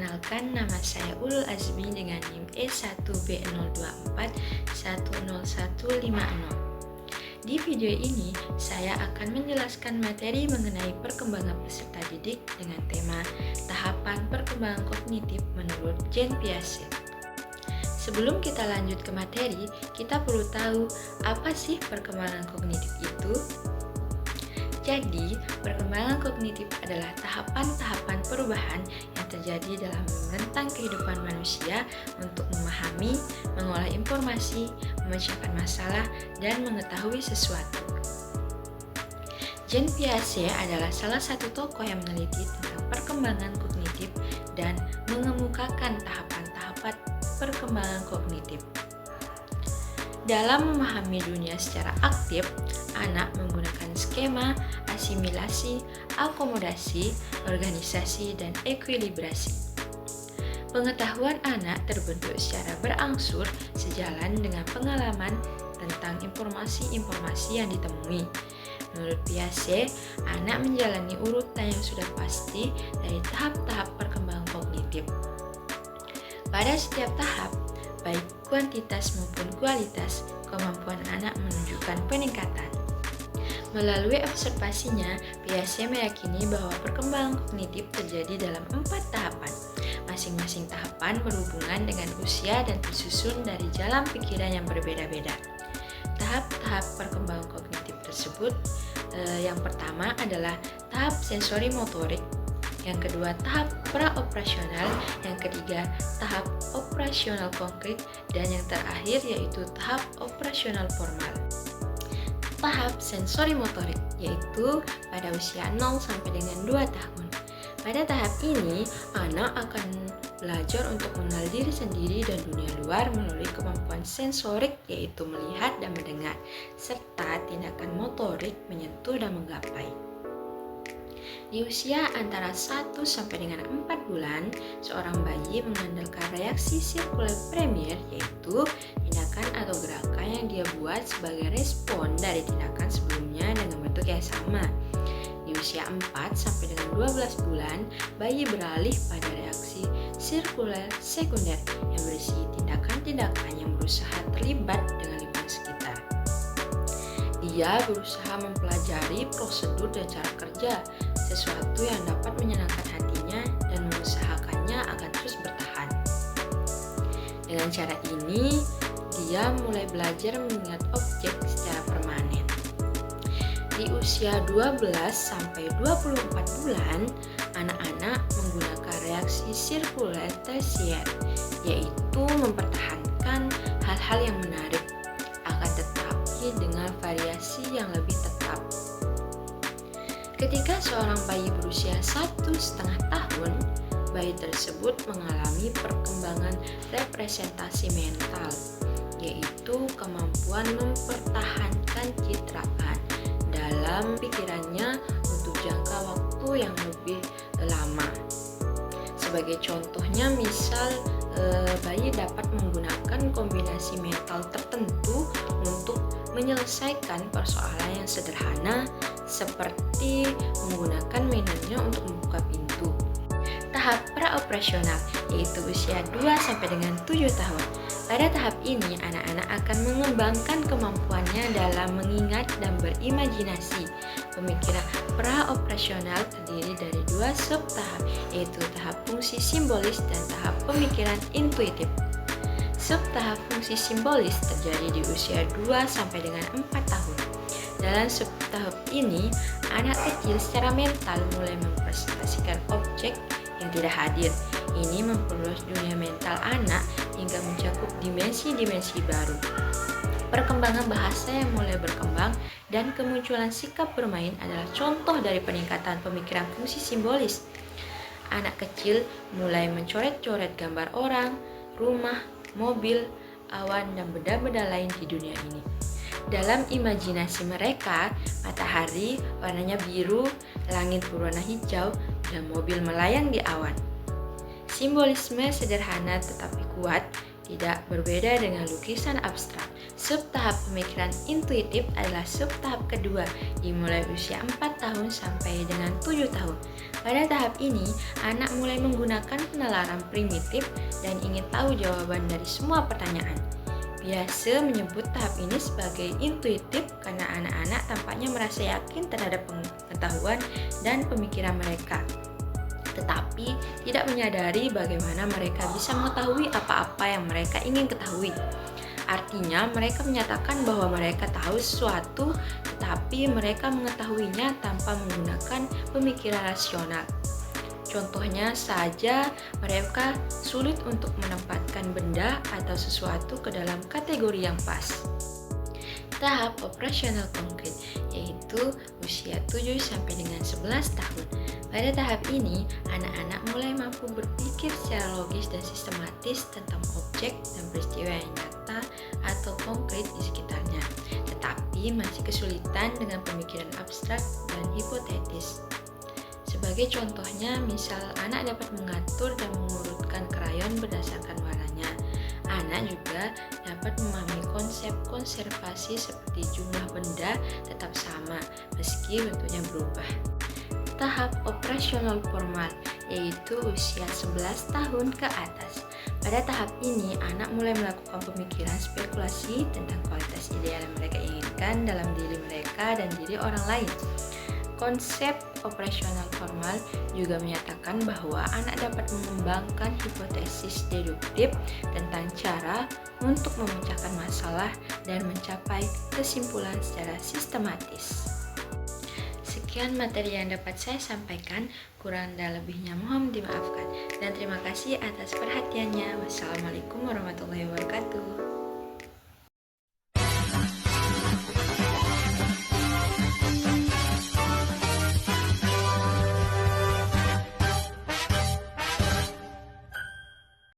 Perkenalkan, nama saya Ulul Azmi dengan NIM E1B024101150. Di video ini, saya akan menjelaskan materi mengenai perkembangan peserta didik dengan tema tahapan perkembangan kognitif menurut Jean Piaget. Sebelum kita lanjut ke materi, kita perlu tahu apa sih perkembangan kognitif itu? Jadi, perkembangan kognitif adalah tahapan-tahapan perubahan yang terjadi dalam rentang kehidupan manusia untuk memahami, mengolah informasi, memecahkan masalah, dan mengetahui sesuatu. Jean Piaget adalah salah satu tokoh yang meneliti tentang perkembangan kognitif dan mengemukakan tahapan-tahapan perkembangan kognitif. Dalam memahami dunia secara aktif, anak menggunakan skema, asimilasi, akomodasi, organisasi, dan ekuilibrasi. Pengetahuan anak terbentuk secara berangsur sejalan dengan pengalaman tentang informasi-informasi yang ditemui. Menurut Piaget, anak menjalani urutan yang sudah pasti dari tahap-tahap perkembangan kognitif. Pada setiap tahap, baik kuantitas maupun kualitas, kemampuan anak menunjukkan peningkatan. Melalui observasinya, Piaget meyakini bahwa perkembangan kognitif terjadi dalam 4 tahapan. Masing-masing tahapan berhubungan dengan usia dan tersusun dari jalan pikiran yang berbeda-beda. Tahap-tahap perkembangan kognitif tersebut, yang pertama adalah tahap sensori motorik, yang kedua tahap praoperasional, yang ketiga tahap operasional konkret, dan yang terakhir yaitu tahap operasional formal. Tahap sensori motorik yaitu pada usia 0 sampai dengan 2 tahun. Pada tahap ini, anak akan belajar untuk mengenal diri sendiri dan dunia luar melalui kemampuan sensorik yaitu melihat dan mendengar, serta tindakan motorik menyentuh dan menggapai. Di usia antara 1 sampai dengan 4 bulan, seorang bayi mengandalkan reaksi sirkuler primer yaitu tindakan atau gerakan yang dia buat sebagai respon dari tindakan sebelumnya dengan bentuk yang sama. Di usia 4 sampai dengan 12 bulan, bayi beralih pada reaksi sirkuler sekunder yang berisi tindakan-tindakan yang berusaha terlibat dengan lingkungan sekitar. Dia berusaha mempelajari prosedur dan cara kerja, sesuatu yang dapat menyenangkan hatinya dan mengusahakannya agar terus bertahan. Dengan cara ini, dia mulai belajar mengingat objek secara permanen. Di usia 12 sampai 24 bulan, anak-anak menggunakan reaksi sirkuler tersier, yaitu mempertahankan hal-hal yang menarik, akan tetapi dengan variasi yang lebih tetap. Ketika seorang bayi berusia 1,5 tahun, bayi tersebut mengalami perkembangan representasi mental, yaitu kemampuan mempertahankan citraan dalam pikirannya untuk jangka waktu yang lebih lama. Sebagai contohnya, misal bayi dapat menggunakan kombinasi mental tertentu untuk menyelesaikan persoalan yang sederhana seperti menggunakan mainannya untuk membuka pintu. Tahap praoperasional yaitu usia 2 sampai dengan 7 tahun. Pada tahap ini, anak-anak akan mengembangkan kemampuannya dalam mengingat dan berimajinasi. Pemikiran praoperasional terdiri dari 2 sub-tahap, yaitu tahap fungsi simbolis dan tahap pemikiran intuitif. Sub-tahap fungsi simbolis terjadi di usia 2 sampai dengan 4 tahun. Dalam sub-tahap ini, anak kecil secara mental mulai mempresentasikan objek yang tidak hadir. Ini memperluas dunia mental anak hingga mencakup dimensi-dimensi baru. Perkembangan bahasa yang mulai berkembang dan kemunculan sikap bermain adalah contoh dari peningkatan pemikiran fungsi simbolis. Anak kecil mulai mencoret-coret gambar orang, rumah, mobil, awan, dan benda-benda lain di dunia ini. Dalam imajinasi mereka, matahari warnanya biru, langit berwarna hijau, dan mobil melayang di awan. Simbolisme sederhana tetapi kuat Tidak berbeda dengan lukisan abstrak, sub tahap pemikiran intuitif adalah sub tahap kedua dimulai usia 4 tahun sampai dengan 7 tahun. Pada tahap ini, anak mulai menggunakan penalaran primitif dan ingin tahu jawaban dari semua pertanyaan. Biasa menyebut tahap ini sebagai intuitif karena anak-anak tampaknya merasa yakin terhadap pengetahuan dan pemikiran mereka, tetapi tidak menyadari bagaimana mereka bisa mengetahui apa-apa yang mereka ingin ketahui. Artinya, mereka menyatakan bahwa mereka tahu sesuatu, tetapi mereka mengetahuinya tanpa menggunakan pemikiran rasional. Contohnya saja, mereka sulit untuk menempatkan benda atau sesuatu ke dalam kategori yang pas. Tahap operasional konkret, yaitu usia 7 sampai dengan 11 tahun. Pada tahap ini, anak-anak mulai mampu berpikir secara logis dan sistematis tentang objek dan peristiwa yang nyata atau konkret di sekitarnya, tetapi masih kesulitan dengan pemikiran abstrak dan hipotetis. Sebagai contohnya, misal anak dapat mengatur dan mengurutkan krayon berdasarkan warnanya. Anak juga dapat memahami konsep konservasi seperti jumlah benda tetap sama meski bentuknya berubah. Tahap operasional formal, yaitu usia 11 tahun ke atas. Pada tahap ini, anak mulai melakukan pemikiran spekulasi tentang kualitas ideal yang mereka inginkan dalam diri mereka dan diri orang lain. Konsep operasional formal juga menyatakan bahwa anak dapat mengembangkan hipotesis deduktif tentang cara untuk memecahkan masalah dan mencapai kesimpulan secara sistematis. Sekian materi yang dapat saya sampaikan, kurang dan lebihnya mohon dimaafkan. Dan terima kasih atas perhatiannya. Wassalamualaikum warahmatullahi wabarakatuh.